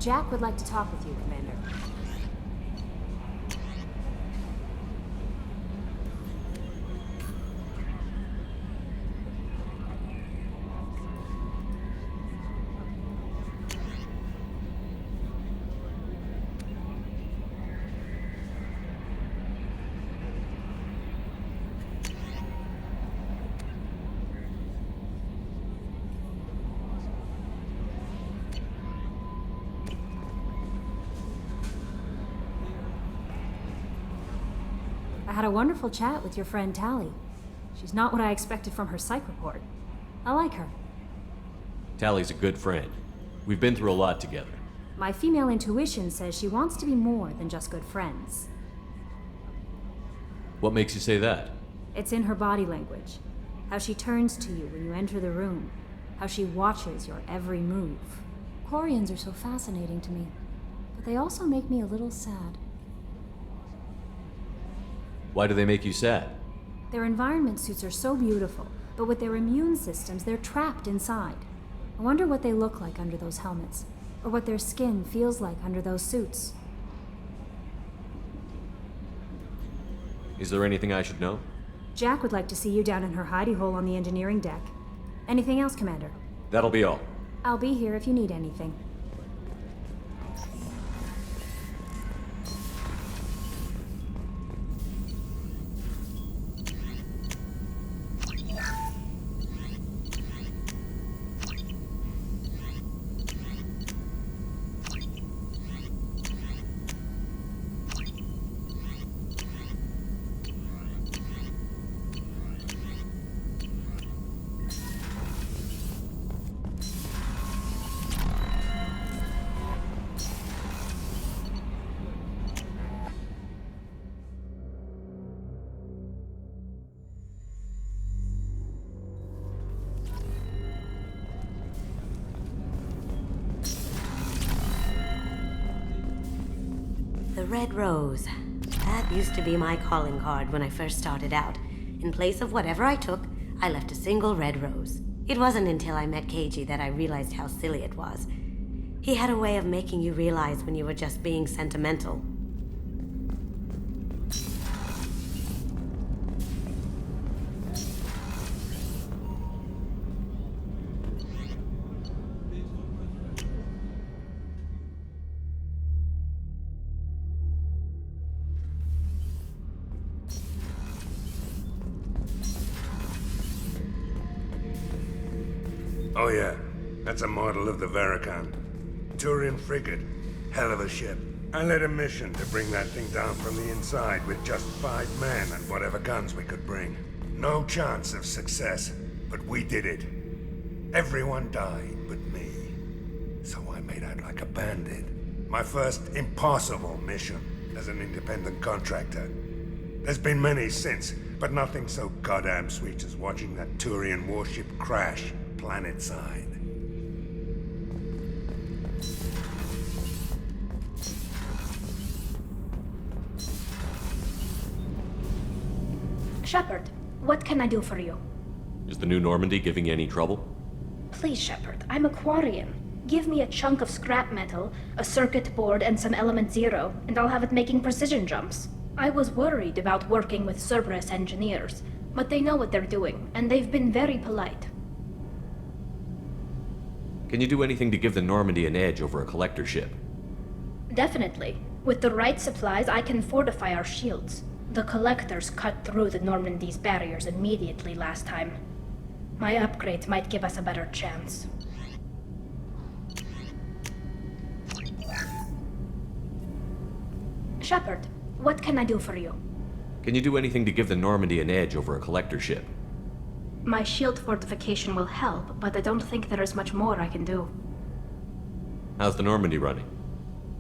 Jack would like to talk with you, Commander. I had a wonderful chat with your friend Tally. She's not what I expected from her psych report. I like her. Tally's a good friend. We've been through a lot together. My female intuition says she wants to be more than just good friends. What makes you say that? It's in her body language. How she turns to you when you enter the room. How she watches your every move. Quarians are so fascinating to me, but they also make me a little sad. Why do they make you sad? Their environment suits are so beautiful, but with their immune systems, they're trapped inside. I wonder what they look like under those helmets, or what their skin feels like under those suits. Is there anything I should know? Jack would like to see you down in her hidey hole on the engineering deck. Anything else, Commander? That'll be all. I'll be here if you need anything. The Red Rose. That used to be my calling card when I first started out. In place of whatever I took, I left a single red rose. It wasn't until I met Keiji that I realized how silly it was. He had a way of making you realize when you were just being sentimental. Oh yeah, that's a model of the Veracon. Turian frigate. Hell of a ship. I led a mission to bring that thing down from the inside with just 5 men and whatever guns we could bring. No chance of success, but we did it. Everyone died but me. So I made out like a bandit. My first impossible mission as an independent contractor. There's been many since, but nothing so goddamn sweet as watching that Turian warship crash planet-side. Shepard, what can I do for you? Is the new Normandy giving you any trouble? Please, Shepard, I'm a Quarian. Give me a chunk of scrap metal, a circuit board, and some element zero, and I'll have it making precision jumps. I was worried about working with Cerberus engineers, but they know what they're doing, and they've been very polite. Can you do anything to give the Normandy an edge over a collector ship? Definitely. With the right supplies, I can fortify our shields. The Collectors cut through the Normandy's barriers immediately last time. My upgrades might give us a better chance. Shepard, what can I do for you? Can you do anything to give the Normandy an edge over a collector ship? My shield fortification will help, but I don't think there is much more I can do. How's the Normandy running?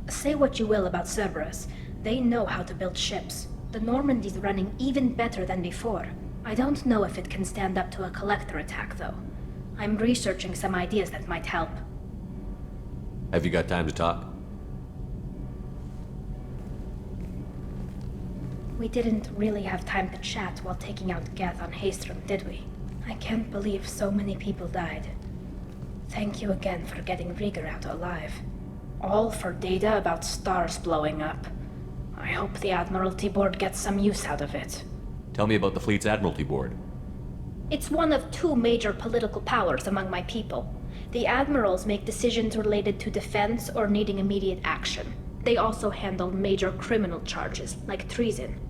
Say what you will about Cerberus. They know how to build ships. The Normandy's running even better than before. I don't know if it can stand up to a collector attack, though. I'm researching some ideas that might help. Have you got time to talk? We didn't really have time to chat while taking out Geth on Haestrom, did we? I can't believe so many people died. Thank you again for getting Rieger out alive. All for data about stars blowing up. I hope the Admiralty Board gets some use out of it. Tell me about the fleet's Admiralty Board. It's one of two major political powers among my people. The admirals make decisions related to defense or needing immediate action. They also handle major criminal charges, like treason.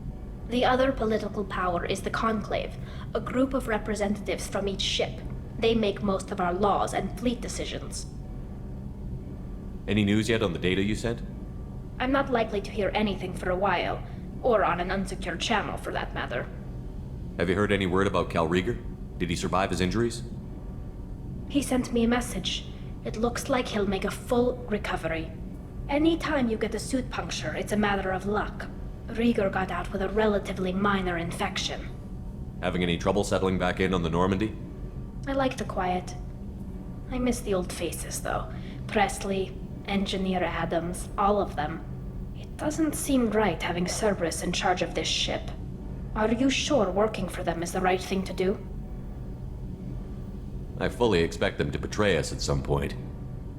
The other political power is the Conclave, a group of representatives from each ship. They make most of our laws and fleet decisions. Any news yet on the data you sent? I'm not likely to hear anything for a while, or on an unsecured channel for that matter. Have you heard any word about Cal Rieger? Did he survive his injuries? He sent me a message. It looks like he'll make a full recovery. Anytime you get a suit puncture, it's a matter of luck. Rieger got out with a relatively minor infection. Having any trouble settling back in on the Normandy? I like the quiet. I miss the old faces, though. Presley, Engineer Adams, all of them. It doesn't seem right having Cerberus in charge of this ship. Are you sure working for them is the right thing to do? I fully expect them to betray us at some point,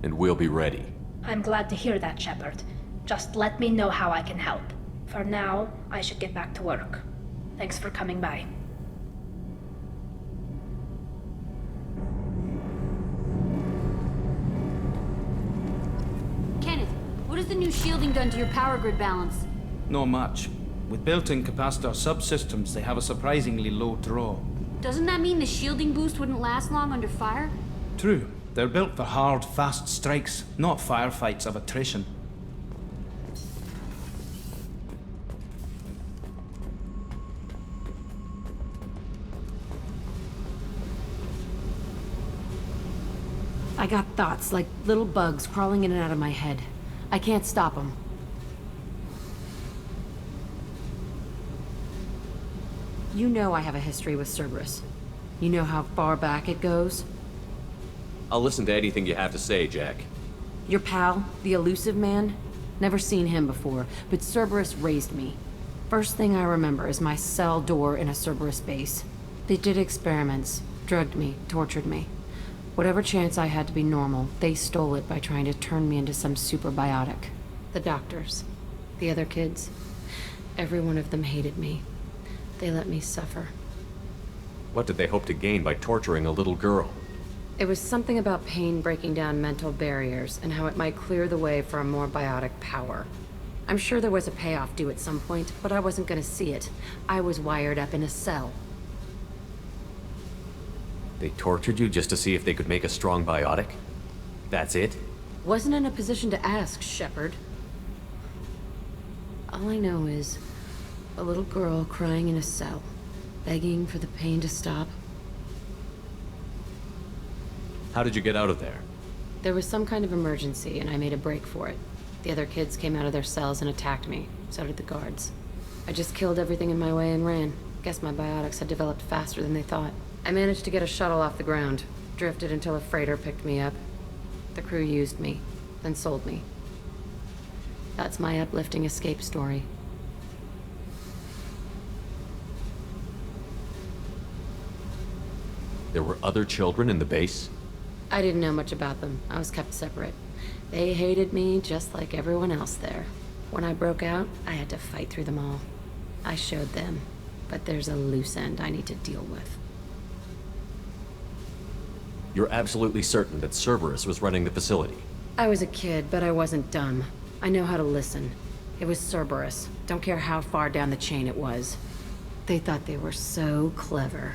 and we'll be ready. I'm glad to hear that, Shepard. Just let me know how I can help. For now, I should get back to work. Thanks for coming by. Kenneth, what has the new shielding done to your power grid balance? Not much. With built-in capacitor subsystems, they have a surprisingly low draw. Doesn't that mean the shielding boost wouldn't last long under fire? True. They're built for hard, fast strikes, not firefights of attrition. I got thoughts like little bugs crawling in and out of my head. I can't stop them. You know I have a history with Cerberus. You know how far back it goes? I'll listen to anything you have to say, Jack. Your pal, the elusive man? Never seen him before, but Cerberus raised me. First thing I remember is my cell door in a Cerberus base. They did experiments, drugged me, tortured me. Whatever chance I had to be normal, they stole it by trying to turn me into some superbiotic. The doctors, the other kids, every one of them hated me. They let me suffer. What did they hope to gain by torturing a little girl? It was something about pain breaking down mental barriers and how it might clear the way for a more biotic power. I'm sure there was a payoff due at some point, but I wasn't gonna see it. I was wired up in a cell. They tortured you just to see if they could make a strong biotic? That's it? Wasn't in a position to ask, Shepard. All I know is a little girl crying in a cell, begging for the pain to stop. How did you get out of there? There was some kind of emergency, and I made a break for it. The other kids came out of their cells and attacked me. So did the guards. I just killed everything in my way and ran. Guess my biotics had developed faster than they thought. I managed to get a shuttle off the ground. Drifted until a freighter picked me up. The crew used me, then sold me. That's my uplifting escape story. There were other children in the base? I didn't know much about them. I was kept separate. They hated me just like everyone else there. When I broke out, I had to fight through them all. I showed them, but there's a loose end I need to deal with. You're absolutely certain that Cerberus was running the facility? I was a kid, but I wasn't dumb. I know how to listen. It was Cerberus. Don't care how far down the chain it was. They thought they were so clever.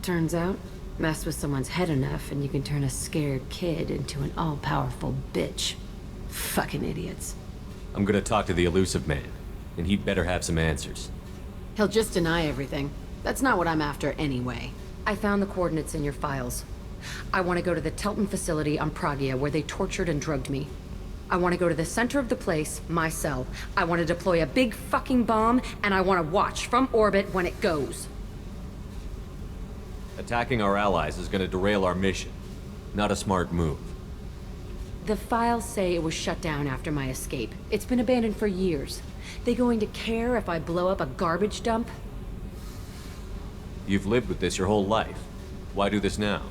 Turns out, mess with someone's head enough and you can turn a scared kid into an all-powerful bitch. Fucking idiots. I'm gonna talk to the elusive man, and he'd better have some answers. He'll just deny everything. That's not what I'm after anyway. I found the coordinates in your files. I want to go to the Telton facility on Pragia where they tortured and drugged me. I want to go to the center of the place, my cell. I want to deploy a big fucking bomb, and I want to watch from orbit when it goes. Attacking our allies is gonna derail our mission. Not a smart move. The files say it was shut down after my escape. It's been abandoned for years. They going to care if I blow up a garbage dump? You've lived with this your whole life. Why do this now?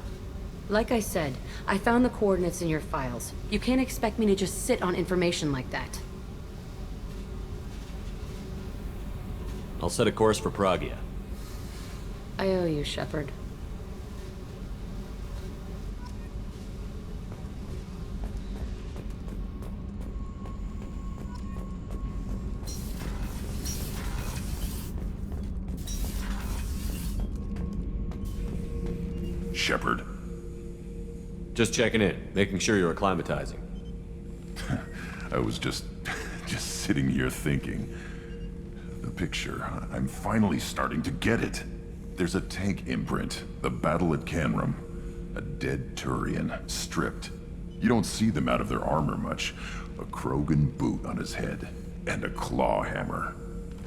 Like I said, I found the coordinates in your files. You can't expect me to just sit on information like that. I'll set a course for Pragia. I owe you, Shepard. Shepard. Just checking in, making sure you're acclimatizing. I was just sitting here thinking. The picture, I'm finally starting to get it. There's a tank imprint, the battle at Canrum. A dead Turian, stripped. You don't see them out of their armor much. A Krogan boot on his head, and a claw hammer.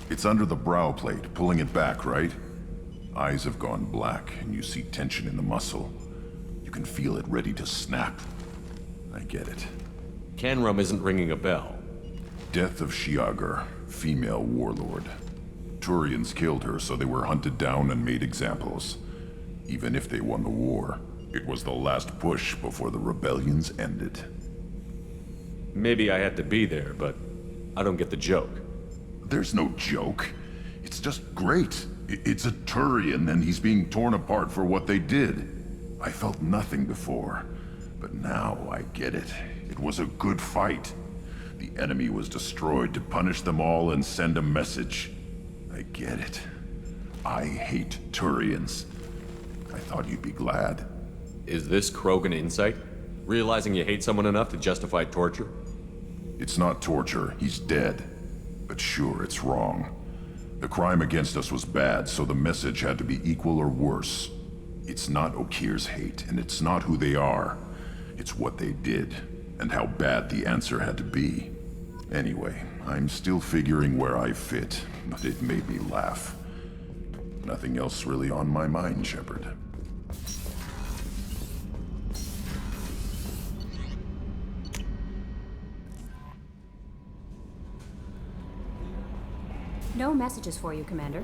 It's under the brow plate, pulling it back, right? Eyes have gone black, and you see tension in the muscle. You can feel it ready to snap. I get it. Canrum isn't ringing a bell. Death of Shiagar, female warlord. Turians killed her, so they were hunted down and made examples. Even if they won the war, it was the last push before the rebellions ended. Maybe I had to be there, but I don't get the joke. There's no joke. It's just great. It's a Turian, and he's being torn apart for what they did. I felt nothing before, but now I get it. It was a good fight. The enemy was destroyed to punish them all and send a message. I get it. I hate Turians. I thought you'd be glad. Is this Krogan insight? Realizing you hate someone enough to justify torture? It's not torture. He's dead. But sure, it's wrong. The crime against us was bad, so the message had to be equal or worse. It's not Okir's hate, and it's not who they are. It's what they did, and how bad the answer had to be. Anyway, I'm still figuring where I fit, but it made me laugh. Nothing else really on my mind, Shepard. No messages for you, Commander.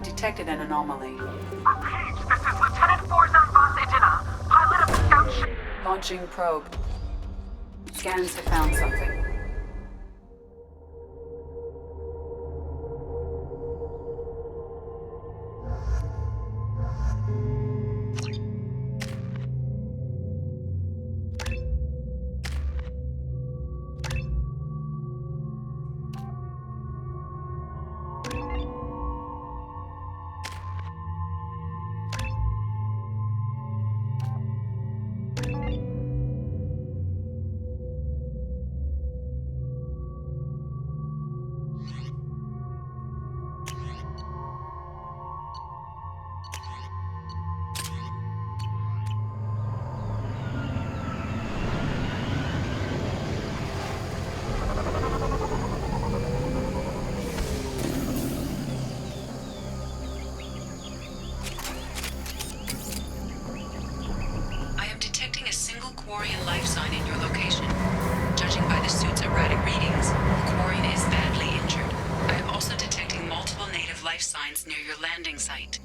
Detected an anomaly. Page, this is Lieutenant Forzan Vos Edina, pilot of the scout ship. Launching probe. Scans have found something. Quarian life sign in your location. Judging by the suit's erratic readings, the Quarian is badly injured. I am also detecting multiple native life signs near your landing site.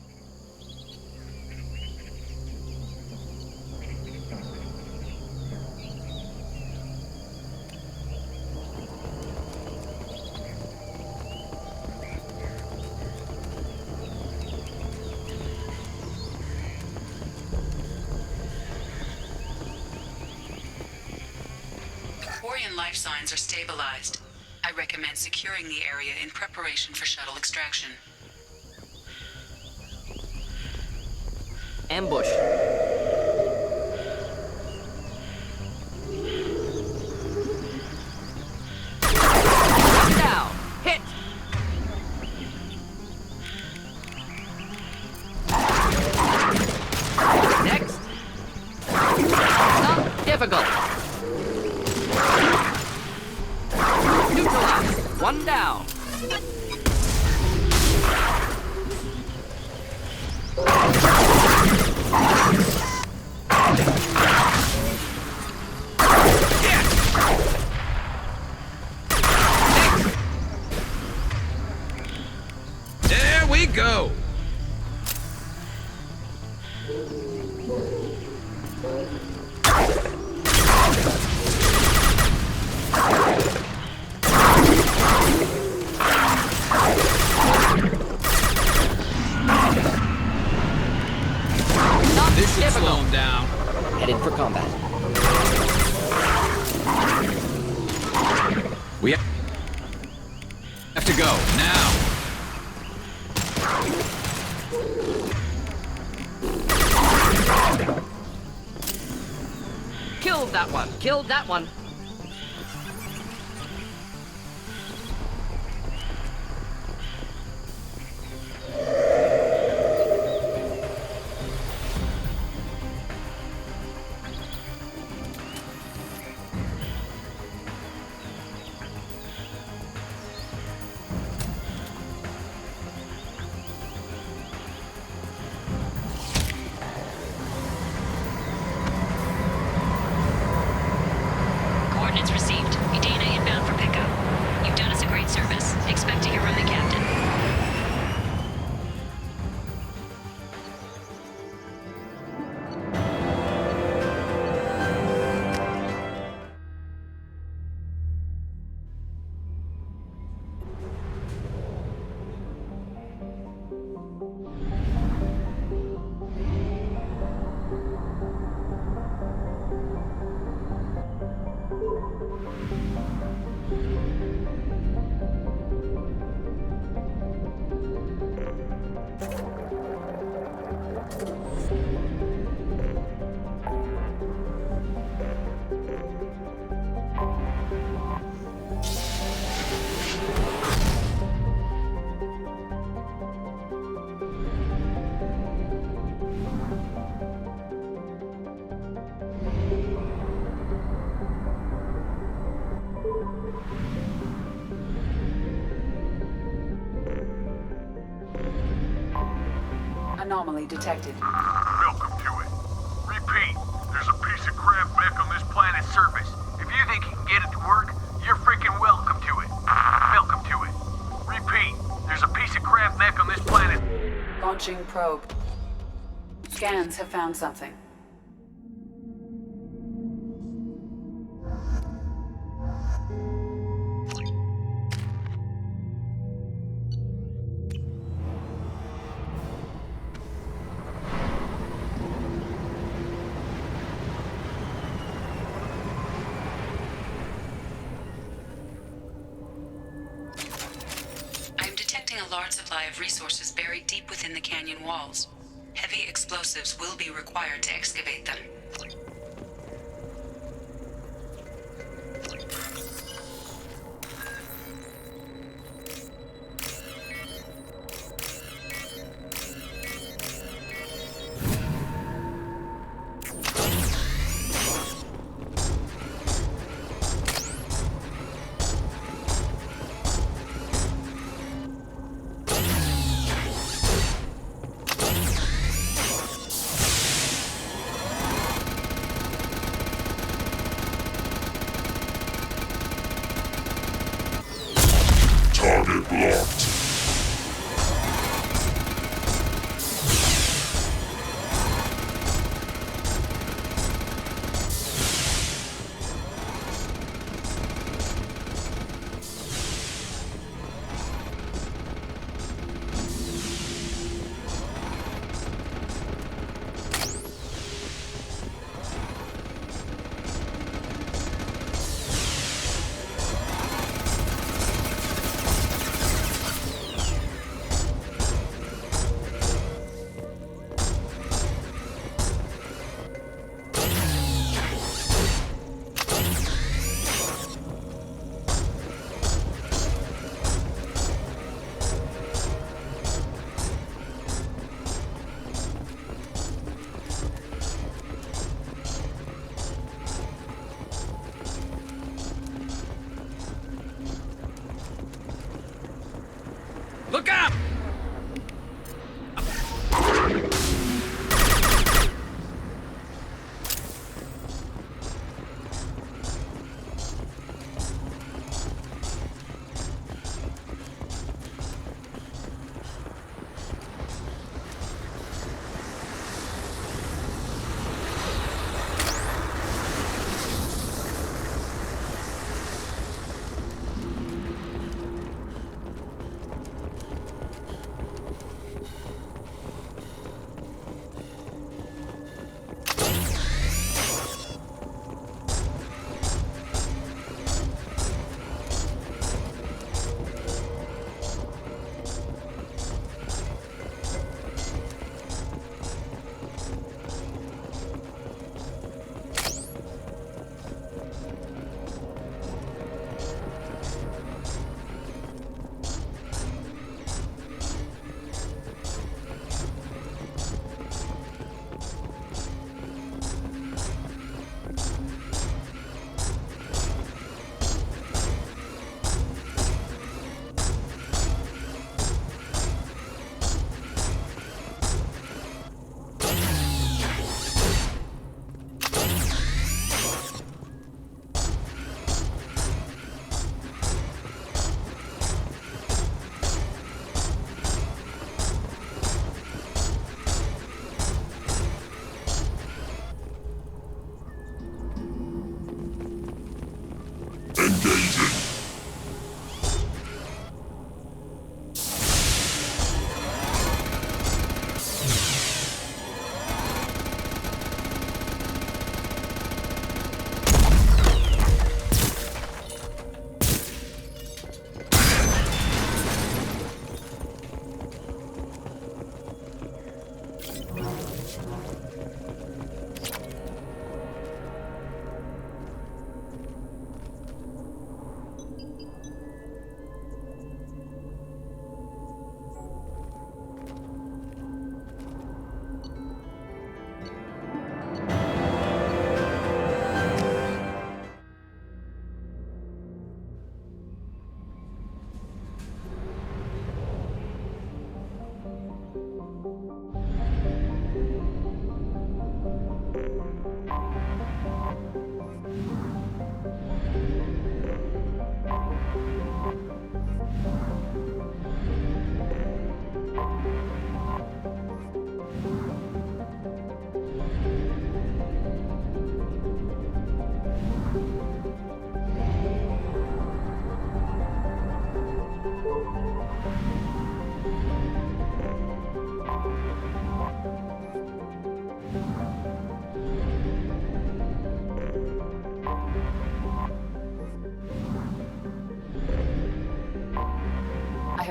Quarian life signs are stabilized. I recommend securing the area in preparation for shuttle extraction. Ambush. Down. Hit. belt. Neutralized. One down. There we go. This should slow him down. Headed for combat. We have to go now. Killed that one. Killed that one. Coordinates received. Udana inbound for pickup. You've done us a great service. Expect to hear from the captain. Anomaly detected. Welcome to it. Repeat, there's a piece of crap back on this planet's surface. If you think you can get it to work, you're freaking welcome to it. Welcome to it. Repeat, there's a piece of crap back on this planet. Launching probe. Scans have found something. I'm detecting a large supply of resources buried deep within the canyon walls. Heavy explosives will be required to excavate them. Target locked.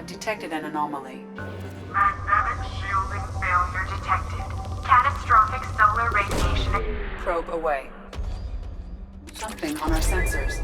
have detected an anomaly. Magnetic shielding failure detected. Catastrophic solar radiation. Probe away. Something on our sensors.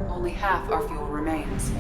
Only half our fuel remains.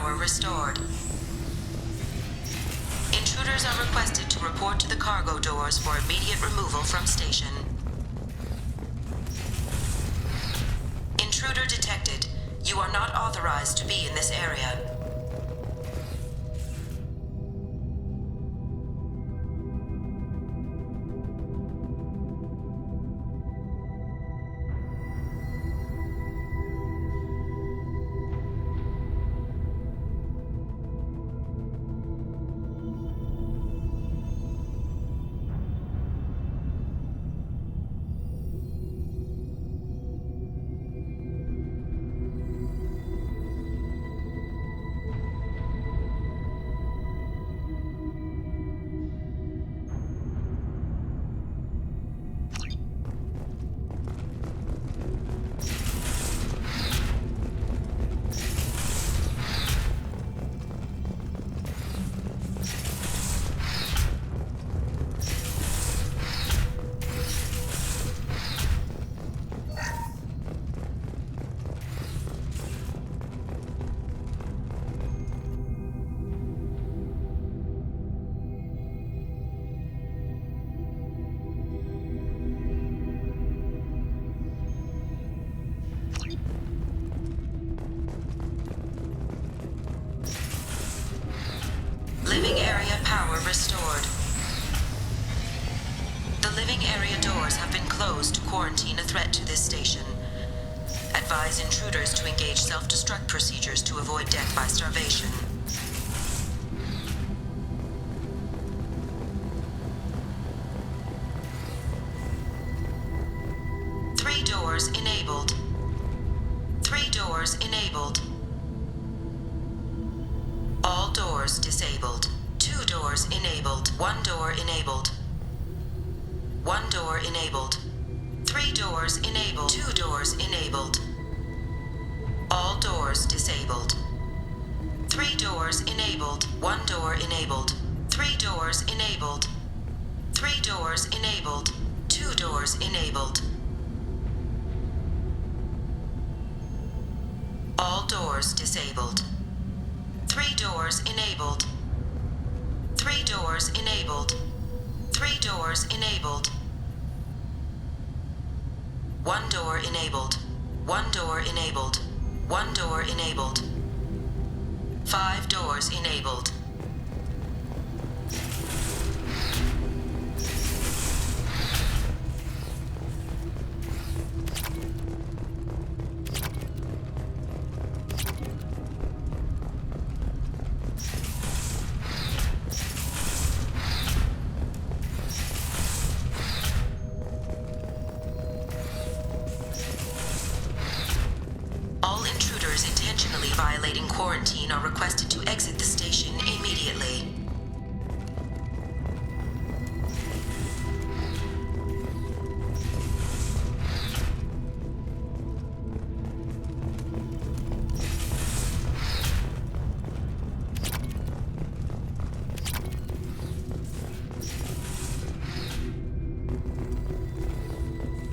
power restored. Intruders are requested to report to the cargo doors for immediate removal from station. Intruder detected. You are not authorized to be in this area. Living area power restored. The living area doors have been closed to quarantine a threat to this station. Advise intruders to engage self-destruct procedures to avoid death by starvation. Three doors enabled. 3 doors enabled. All doors disabled. 2 doors enabled. 1 door enabled. 1 door enabled. 3 doors enabled. 2 doors enabled. All doors disabled. 3 doors enabled. 1 door enabled. 3 doors enabled. 3 doors enabled. 2 doors enabled. All doors disabled. 3 doors enabled. 3 doors enabled. 3 doors enabled. 1 door enabled. 1 door enabled. 1 door enabled. 5 doors enabled. All intruders intentionally violating quarantine are requested to exit the station immediately.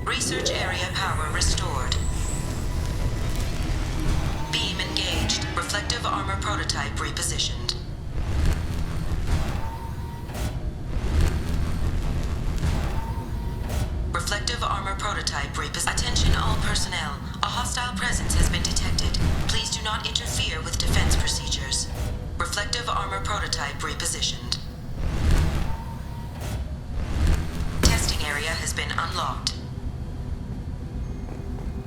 Research area power restored. Beam engaged. Reflective armor prototype repositioned. Reflective armor prototype repositioned. Attention all personnel. A hostile presence has been detected. Please do not interfere with defense procedures. Reflective armor prototype repositioned. Testing area has been unlocked.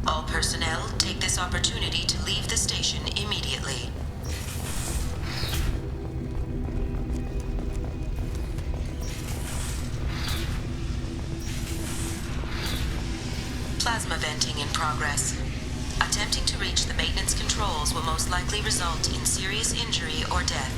All personnel, take this opportunity to leave the station immediately. Plasma venting in progress. Attempting to reach the maintenance controls will most likely result in serious injury or death.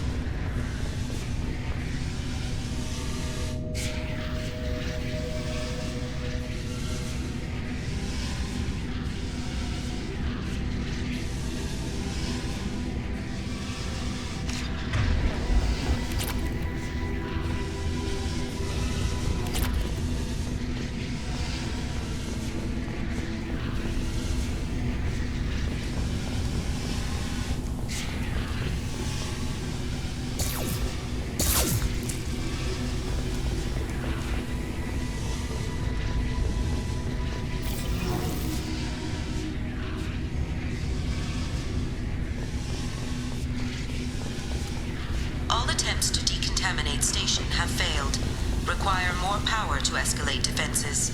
have failed. Require more power to escalate defenses.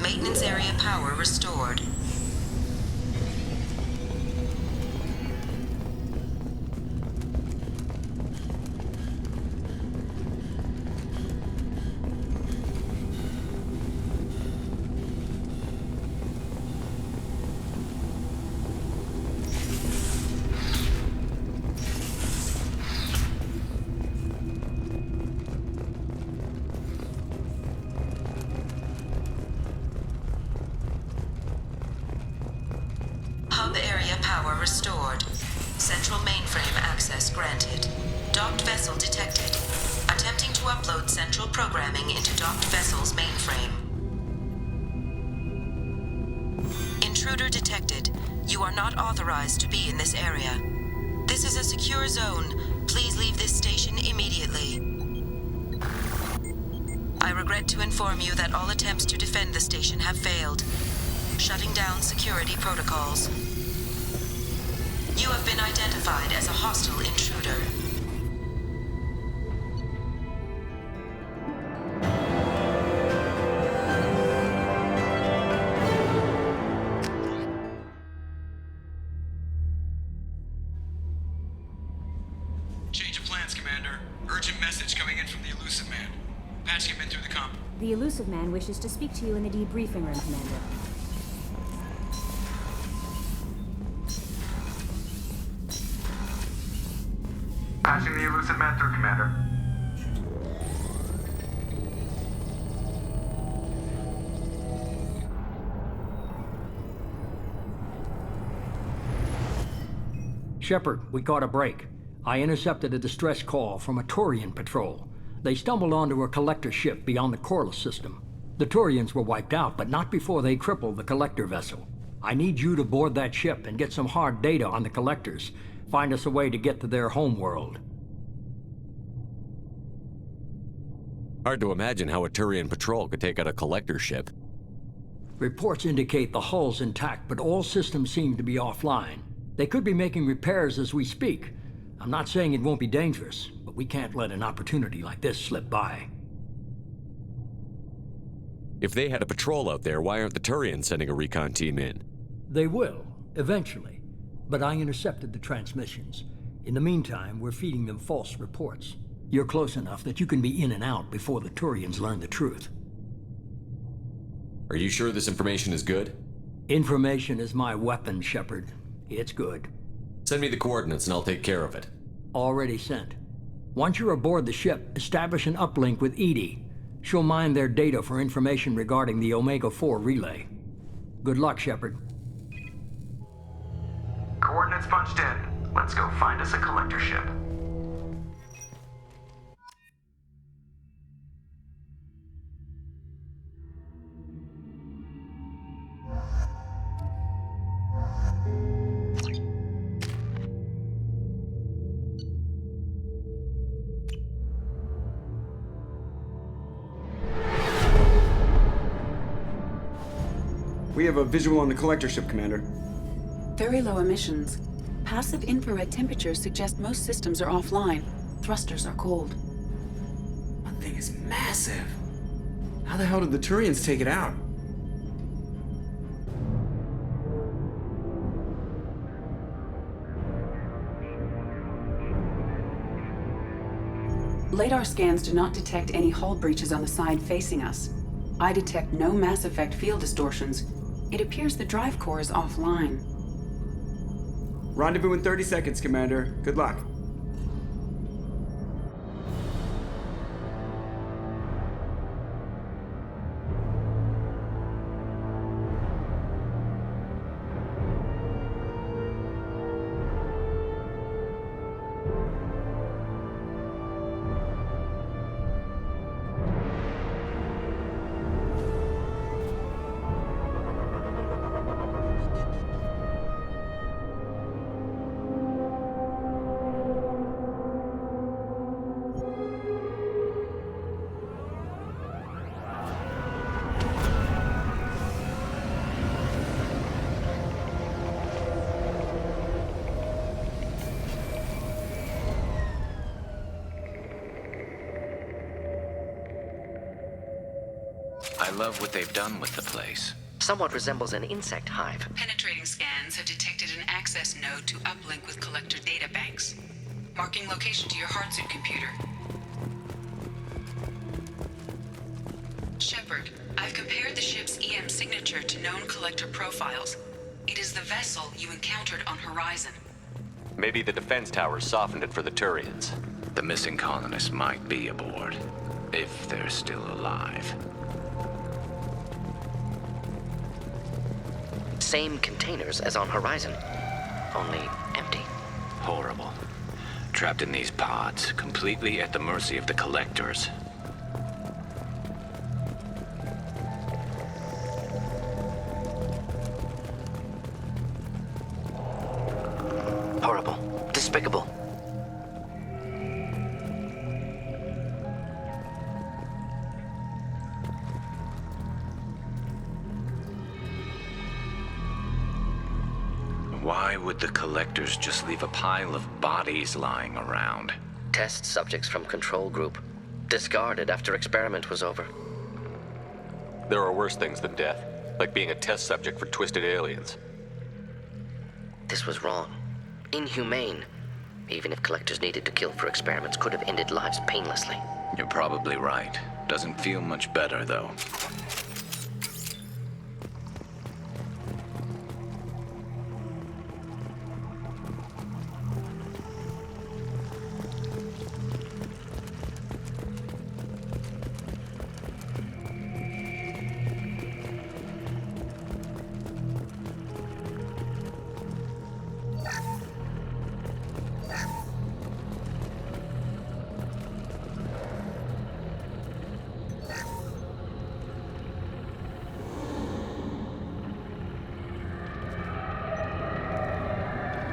Maintenance area power restored. Hub area power restored. Central mainframe access granted. Docked vessel detected. Attempting to upload central programming into docked vessel's mainframe. Intruder detected. You are not authorized to be in this area. This is a secure zone. Please leave this station immediately. I regret to inform you that all attempts to defend the station have failed. Shutting down security protocols. You have been identified as a hostile intruder. Change of plans, Commander. Urgent message coming in from the Elusive Man. Patching him in through the comm. The Elusive Man wishes to speak to you in the debriefing room, Commander. Patching the Elusive Man through, Commander. Shepard, we caught a break. I intercepted a distress call from a Turian patrol. They stumbled onto a collector ship beyond the Corliss system. The Turians were wiped out, but not before they crippled the collector vessel. I need you to board that ship and get some hard data on the collectors. Find us a way to get to their homeworld. Hard to imagine how a Turian patrol could take out a collector ship. Reports indicate the hull's intact, but all systems seem to be offline. They could be making repairs as we speak. I'm not saying it won't be dangerous, but we can't let an opportunity like this slip by. If they had a patrol out there, why aren't the Turians sending a recon team in? They will, eventually. But I intercepted the transmissions. In the meantime, we're feeding them false reports. You're close enough that you can be in and out before the Turians learn the truth. Are you sure this information is good? Information is my weapon, Shepard. It's good. Send me the coordinates and I'll take care of it. Already sent. Once you're aboard the ship, establish an uplink with Edie. She'll mine their data for information regarding the Omega-4 relay. Good luck, Shepard. Coordinates punched in. Let's go find us a collector ship. We have a visual on the collector ship, Commander. Very low emissions. Passive infrared temperatures suggest most systems are offline. Thrusters are cold. That thing is massive. How the hell did the Turians take it out? Radar scans do not detect any hull breaches on the side facing us. I detect no mass effect field distortions. It appears the drive core is offline. Rendezvous in 30 seconds, Commander. Good luck. I love what they've done with the place. Somewhat resembles an insect hive. Penetrating scans have detected an access node to uplink with collector databanks. Marking location to your hardsuit computer. Shepard, I've compared the ship's EM signature to known collector profiles. It is the vessel you encountered on Horizon. Maybe the defense towers softened it for the Turians. The missing colonists might be aboard, if they're still alive. Same containers as on Horizon, only empty. Horrible. Trapped in these pods, completely at the mercy of the collectors. Horrible. Despicable. Why would the collectors just leave a pile of bodies lying around? Test subjects from control group. Discarded after experiment was over. There are worse things than death, like being a test subject for twisted aliens. This was wrong. Inhumane. Even if collectors needed to kill for experiments, could have ended lives painlessly. You're probably right. Doesn't feel much better, though.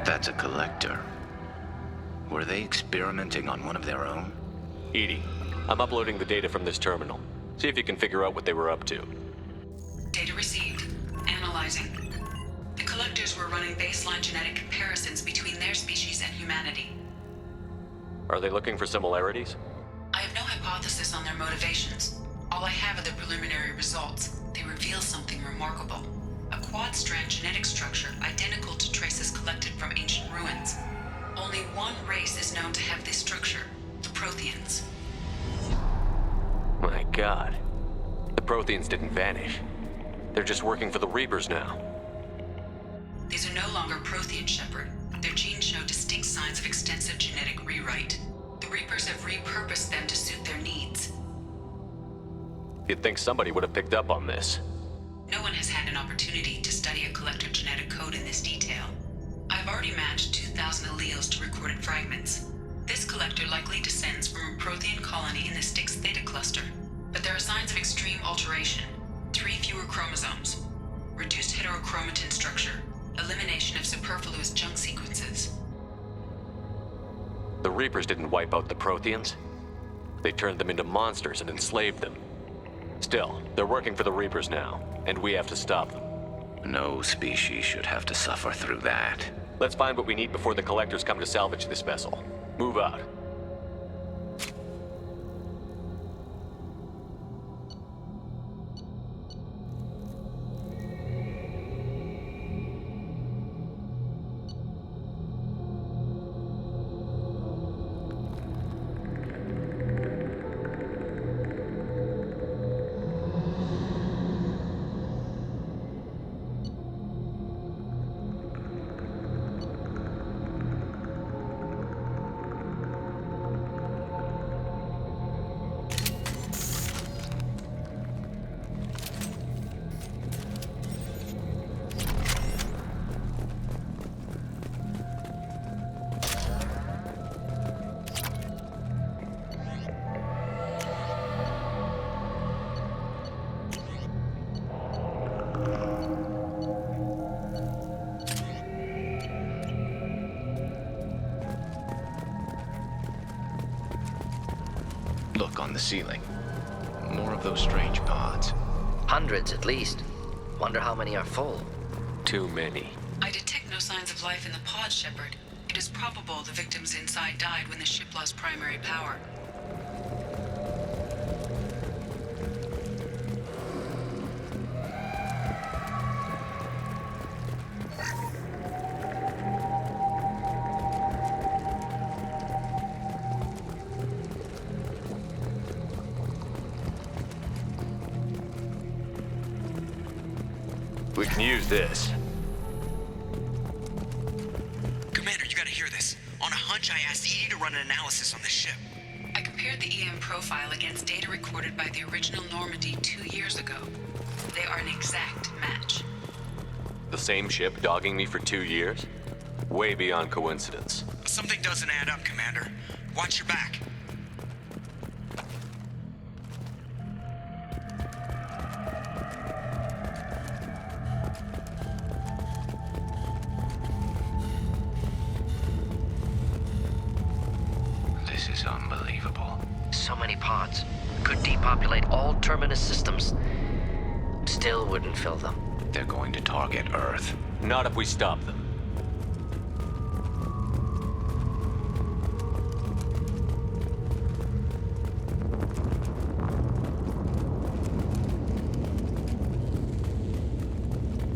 That's a collector. Were they experimenting on one of their own? Edie, I'm uploading the data from this terminal. See if you can figure out what they were up to. Data received. Analyzing. The collectors were running baseline genetic comparisons between their species and humanity. Are they looking for similarities? I have no hypothesis on their motivations. All I have are the preliminary results. They reveal something remarkable. A quad-strand genetic structure identical to traces collected from ancient ruins. Only one race is known to have this structure, the Protheans. My God. The Protheans didn't vanish. They're just working for the Reapers now. These are no longer Prothean, Shepard. Their genes show distinct signs of extensive genetic rewrite. The Reapers have repurposed them to suit their needs. You'd think somebody would have picked up on this. No one has had an opportunity to study a collector genetic code in this detail. I've already matched 2,000 alleles to recorded fragments. This collector likely descends from a Prothean colony in the Styx Theta cluster, but there are signs of extreme alteration. 3 fewer chromosomes, reduced heterochromatin structure, elimination of superfluous junk sequences. The Reapers didn't wipe out the Protheans. They turned them into monsters and enslaved them. Still, they're working for the Reapers now, and we have to stop them. No species should have to suffer through that. Let's find what we need before the Collectors come to salvage this vessel. Move out. Look on the ceiling. More of those strange pods. Hundreds at least. Wonder how many are full. Too many. I detect no signs of life in the pod, Shepard. It is probable the victims inside died when the ship lost primary power. We can use this. Commander, you gotta hear this. On a hunch, I asked Edie to run an analysis on this ship. I compared the EM profile against data recorded by the original Normandy 2 years ago. They are an exact match. The same ship dogging me for 2 years? Way beyond coincidence. Something doesn't add up, Commander. Watch your back. This is unbelievable. So many pods. Could depopulate all Terminus systems. Still wouldn't fill them. They're going to target Earth. Not if we stop them.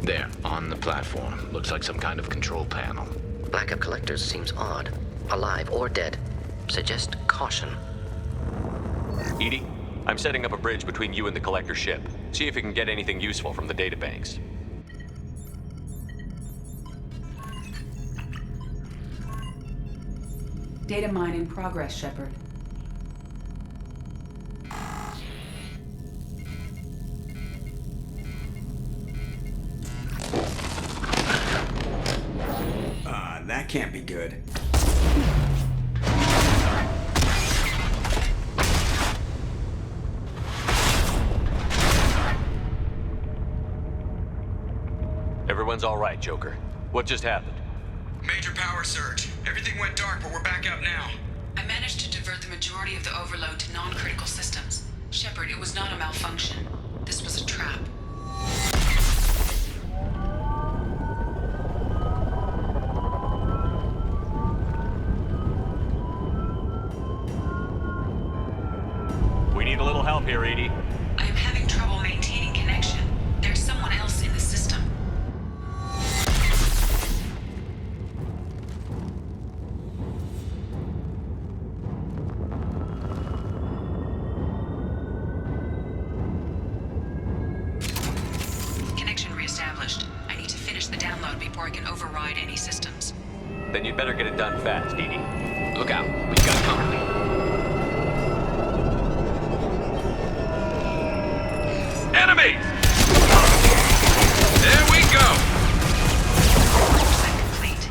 There, on the platform. Looks like some kind of control panel. Backup collectors seems odd. Alive or dead. Suggest caution. Edie, I'm setting up a bridge between you and the collector ship. See if you can get anything useful from the databanks. Data mine in progress, Shepard. That can't be good. Everyone's all right, Joker. What just happened? Major power surge. Everything went dark, but we're back up now. I managed to divert the majority of the overload to non-critical systems. Shepard, it was not a malfunction. This was a trap. We need a little help here, Edie. I am having trouble maintaining connection. There's someone else in the system. Connection reestablished. I need to finish the download before I can override any systems. Then you'd better get it done fast, Edie. Look out. We've got company. Enemies! There we go! Complete.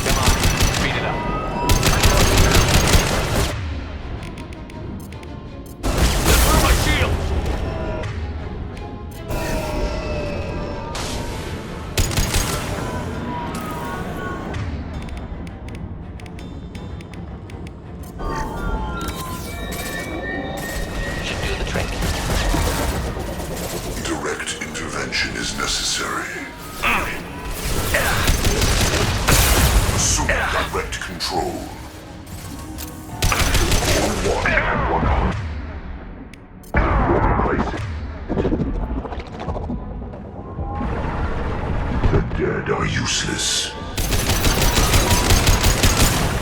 Come on, speed it up. Through my shield! Should do the trick. Direct intervention is necessary. Assume direct control. The dead are useless.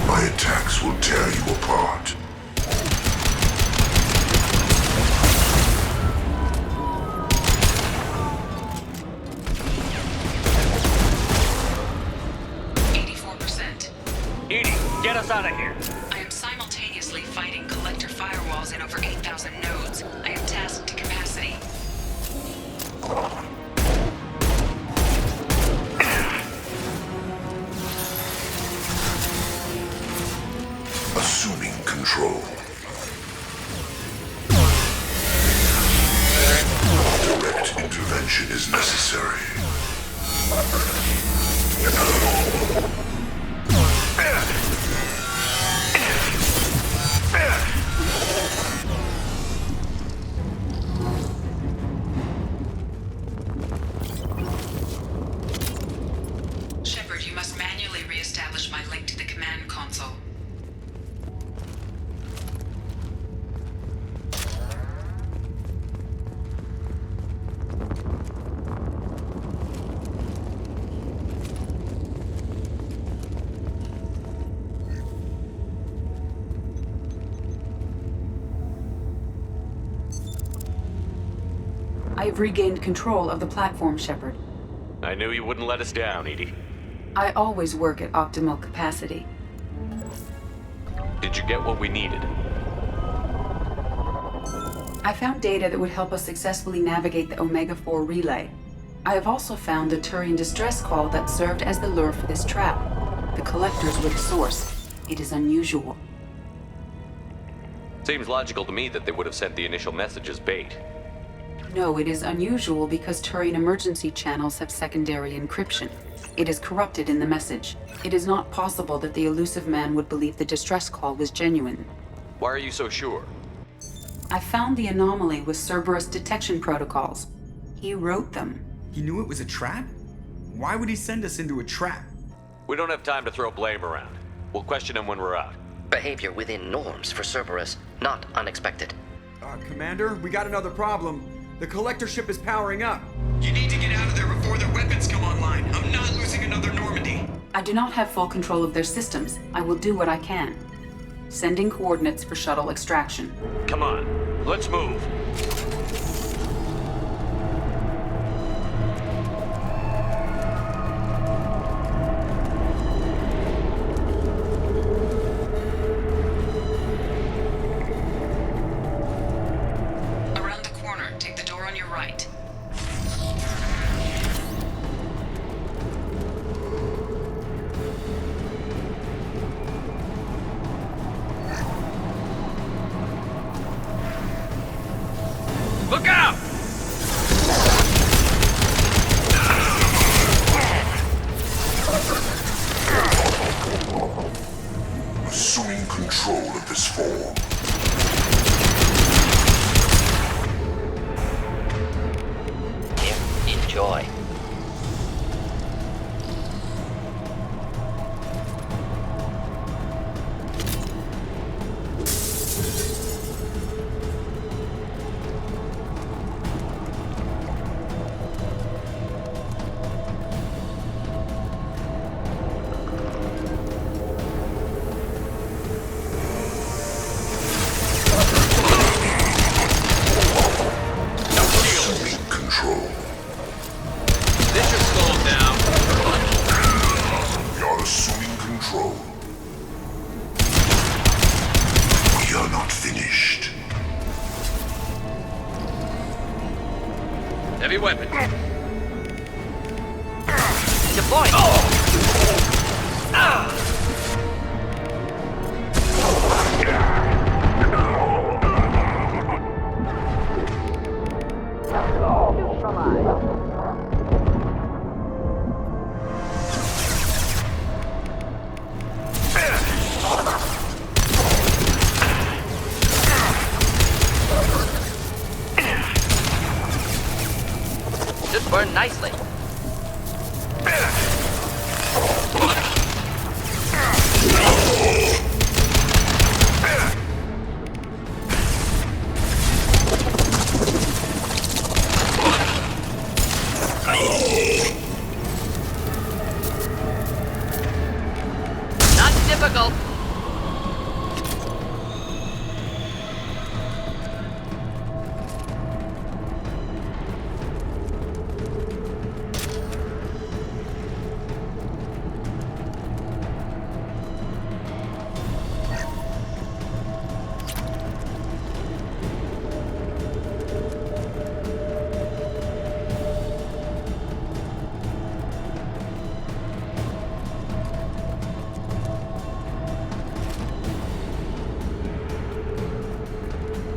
My attacks will tear you apart. Edie, get us out of here. I am simultaneously fighting collector firewalls in over 8,000 nodes. I am tasked to capacity. Assuming control. Direct intervention is necessary. Shepard, you must manually re-establish my link to the command console. I have regained control of the platform, Shepard. I knew you wouldn't let us down, Edie. I always work at optimal capacity. Did you get what we needed? I found data that would help us successfully navigate the Omega-4 relay. I have also found a Turian distress call that served as the lure for this trap. The collectors were the source. It is unusual. Seems logical to me that they would have sent the initial message as bait. No, it is unusual because Turian emergency channels have secondary encryption. It is corrupted in the message. It is not possible that the elusive man would believe the distress call was genuine. Why are you so sure? I found the anomaly with Cerberus detection protocols. He wrote them. He knew it was a trap? Why would he send us into a trap? We don't have time to throw blame around. We'll question him when we're out. Behavior within norms for Cerberus, not unexpected. Commander, we got another problem. The collector ship is powering up. You need to get out of there before their weapons come online. I'm not losing another Normandy. I do not have full control of their systems. I will do what I can. Sending coordinates for shuttle extraction. Come on, let's move. Around the corner, take the door on your right. Look out! Assuming control of this form. Enjoy. Heavy weapon. Deploying. Should burn nicely. Not difficult.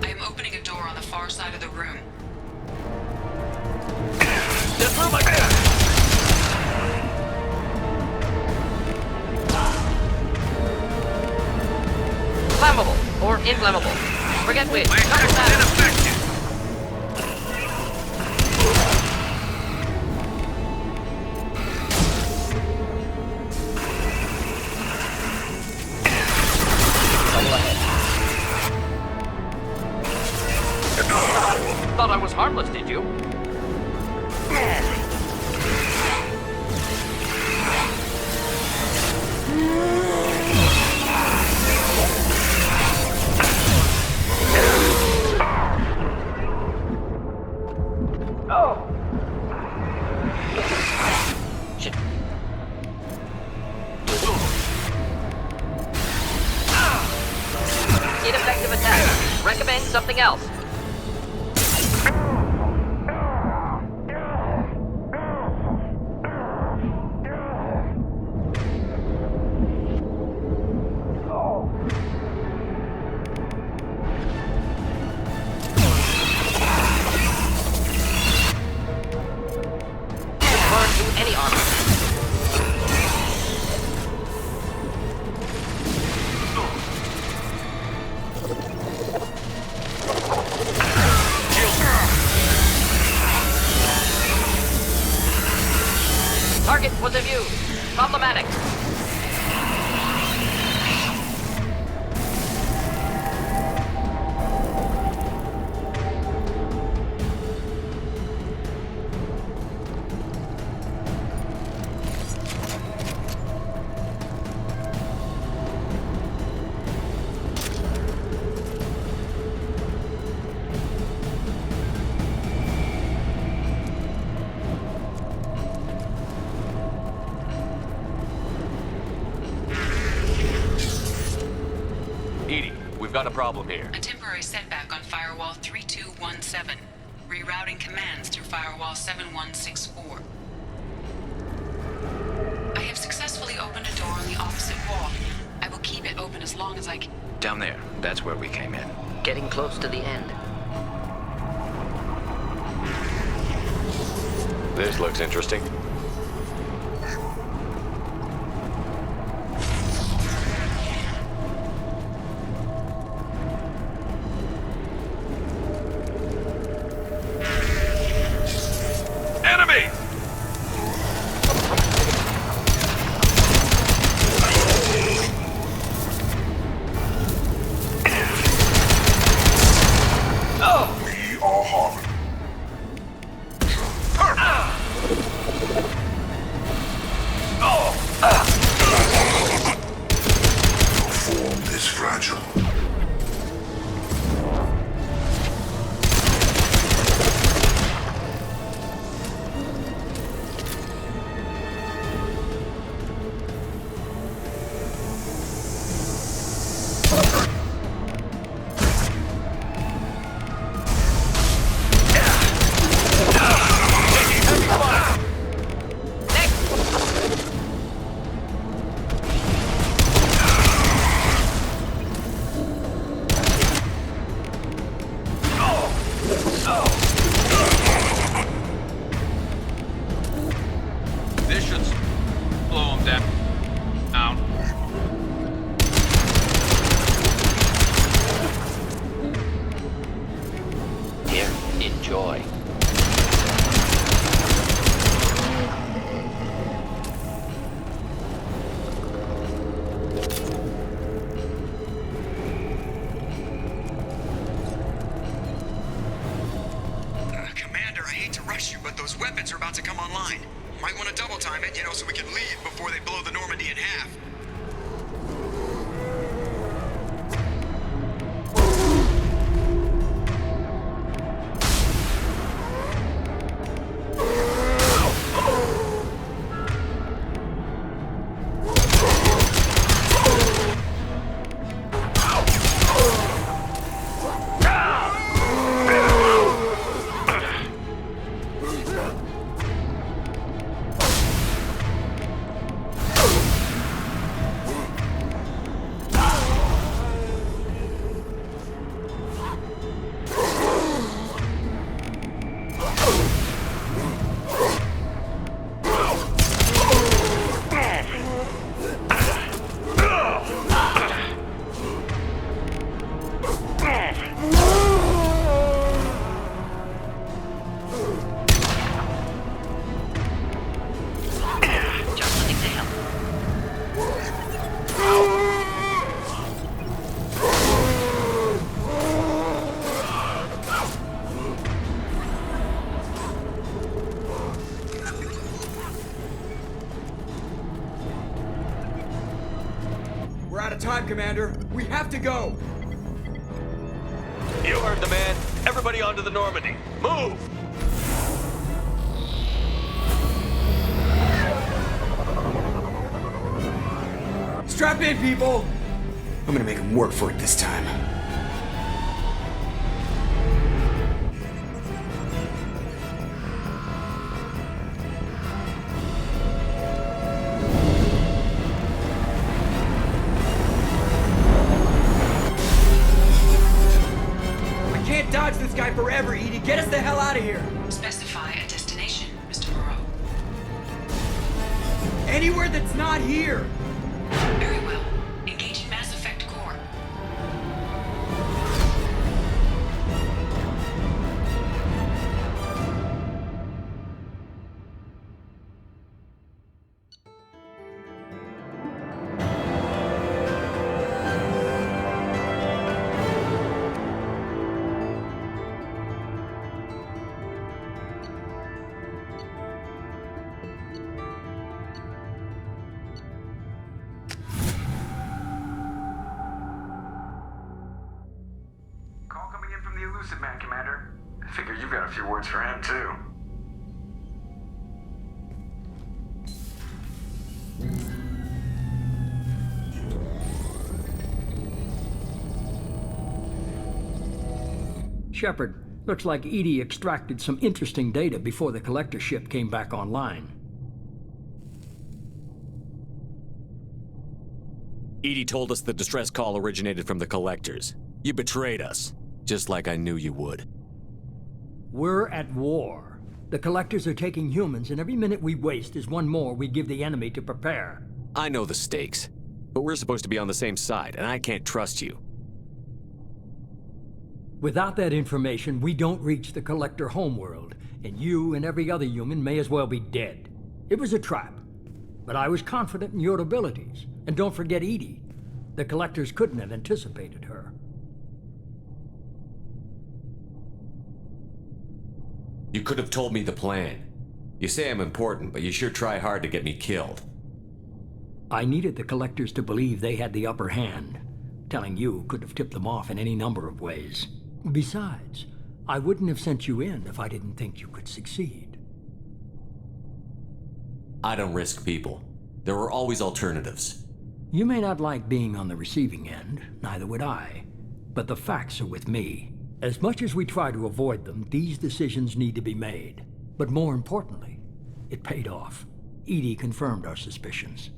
I am opening a door on the far side of the room. Flammable or inflammable. Forget which. Thought I was harmless, did you? recommend something else. Burn through any armor. Target was in view. Problematic. We've got a problem here. A temporary setback on Firewall 3217. Rerouting commands through Firewall 7164. I have successfully opened a door on the opposite wall. I will keep it open as long as I can. Down there. That's where we came in. Getting close to the end. This looks interesting. Time, Commander. We have to go. You heard the man. Everybody onto the Normandy. Move! Strap in, people! I'm gonna make him work for it this time. out of here. Specify a destination, Mr. Moreau. Anywhere that's not here. Very well. Engaging Mass Effect Core. Call coming in from the Elusive Man, Commander. I figure you've got a few words for him, too. Shepard, looks like EDI extracted some interesting data before the collector ship came back online. EDI told us the distress call originated from the collectors. You betrayed us, just like I knew you would. We're at war. The collectors are taking humans, and every minute we waste is one more we give the enemy to prepare. I know the stakes, but we're supposed to be on the same side, and I can't trust you. Without that information, we don't reach the collector homeworld, and you and every other human may as well be dead. It was a trap, but I was confident in your abilities. And don't forget EDI. The collectors couldn't have anticipated her. You could have told me the plan. You say I'm important, but you sure try hard to get me killed. I needed the collectors to believe they had the upper hand. Telling you could have tipped them off in any number of ways. Besides, I wouldn't have sent you in if I didn't think you could succeed. I don't risk people. There were always alternatives. You may not like being on the receiving end, neither would I. But the facts are with me. As much as we try to avoid them, these decisions need to be made. But more importantly, it paid off. EDI confirmed our suspicions.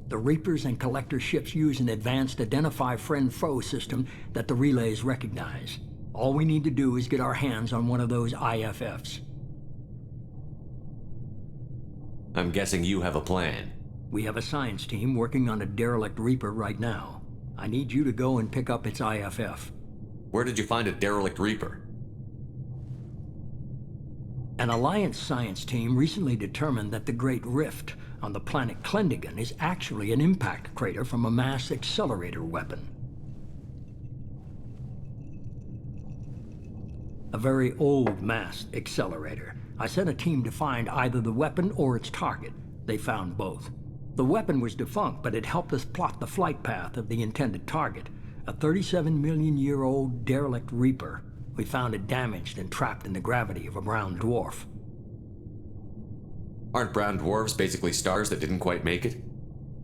The Reapers and Collector ships use an advanced Identify Friend-Foe system that the relays recognize. All we need to do is get our hands on one of those IFFs. I'm guessing you have a plan. We have a science team working on a derelict Reaper right now. I need you to go and pick up its IFF. Where did you find a derelict Reaper? An Alliance science team recently determined that the Great Rift on the planet Klendigan is actually an impact crater from a mass accelerator weapon. A very old mass accelerator. I sent a team to find either the weapon or its target. They found both. The weapon was defunct, but it helped us plot the flight path of the intended target, a 37-million-year-old derelict Reaper. We found it damaged and trapped in the gravity of a brown dwarf. Aren't brown dwarves basically stars that didn't quite make it?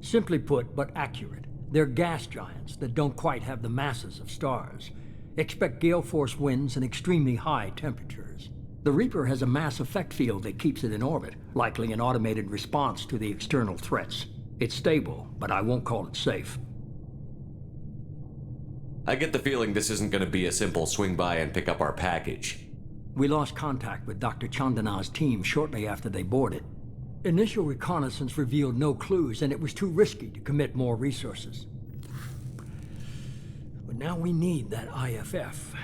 Simply put, but accurate. They're gas giants that don't quite have the masses of stars. Expect gale force winds and extremely high temperatures. The Reaper has a mass effect field that keeps it in orbit, likely an automated response to the external threats. It's stable, but I won't call it safe. I get the feeling this isn't going to be a simple swing by and pick up our package. We lost contact with Dr. Chandana's team shortly after they boarded. Initial reconnaissance revealed no clues, and it was too risky to commit more resources. But now we need that IFF.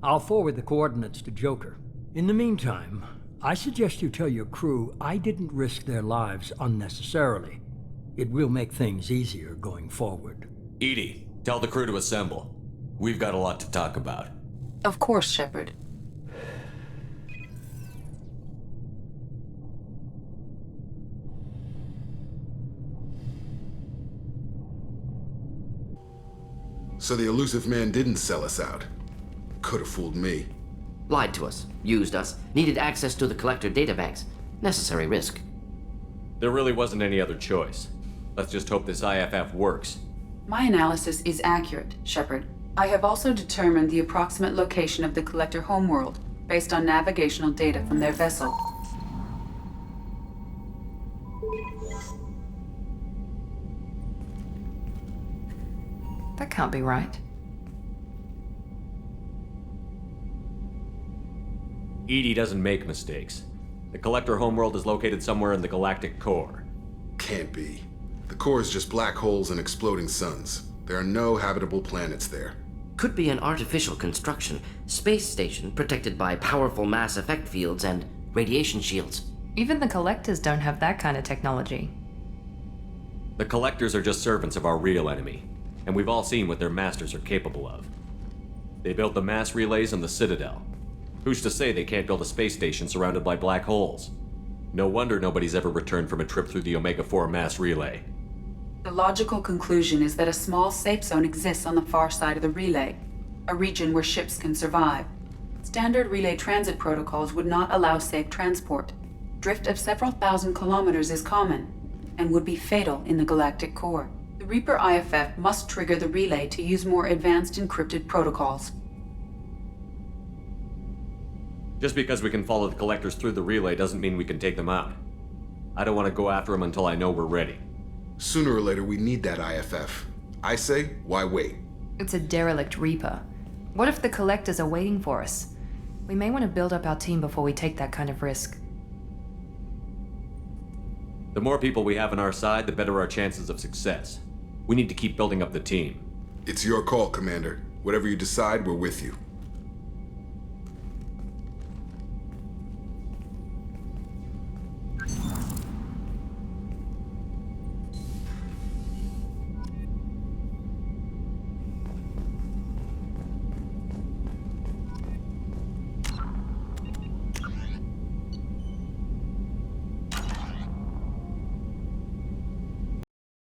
I'll forward the coordinates to Joker. In the meantime, I suggest you tell your crew I didn't risk their lives unnecessarily. It will make things easier going forward. EDI, tell the crew to assemble. We've got a lot to talk about. Of course, Shepard. So the Elusive Man didn't sell us out. Could have fooled me. Lied to us, used us, needed access to the Collector databanks. Necessary risk. There really wasn't any other choice. Let's just hope this IFF works. My analysis is accurate, Shepard. I have also determined the approximate location of the Collector homeworld, based on navigational data from their vessel. That can't be right. EDI doesn't make mistakes. The Collector homeworld is located somewhere in the galactic core. Can't be. The core is just black holes and exploding suns. There are no habitable planets there. Could be an artificial construction. Space station protected by powerful mass effect fields and radiation shields. Even the Collectors don't have that kind of technology. The Collectors are just servants of our real enemy, and we've all seen what their masters are capable of. They built the mass relays in the Citadel. Who's to say they can't build a space station surrounded by black holes? No wonder nobody's ever returned from a trip through the Omega-4 mass relay. The logical conclusion is that a small safe zone exists on the far side of the relay, a region where ships can survive. Standard relay transit protocols would not allow safe transport. Drift of several thousand kilometers is common, and would be fatal in the galactic core. The Reaper IFF must trigger the relay to use more advanced encrypted protocols. Just because we can follow the Collectors through the relay doesn't mean we can take them out. I don't want to go after them until I know we're ready. Sooner or later, we need that IFF. I say, why wait? It's a derelict Reaper. What if the Collectors are waiting for us? We may want to build up our team before we take that kind of risk. The more people we have on our side, the better our chances of success. We need to keep building up the team. It's your call, Commander. Whatever you decide, we're with you.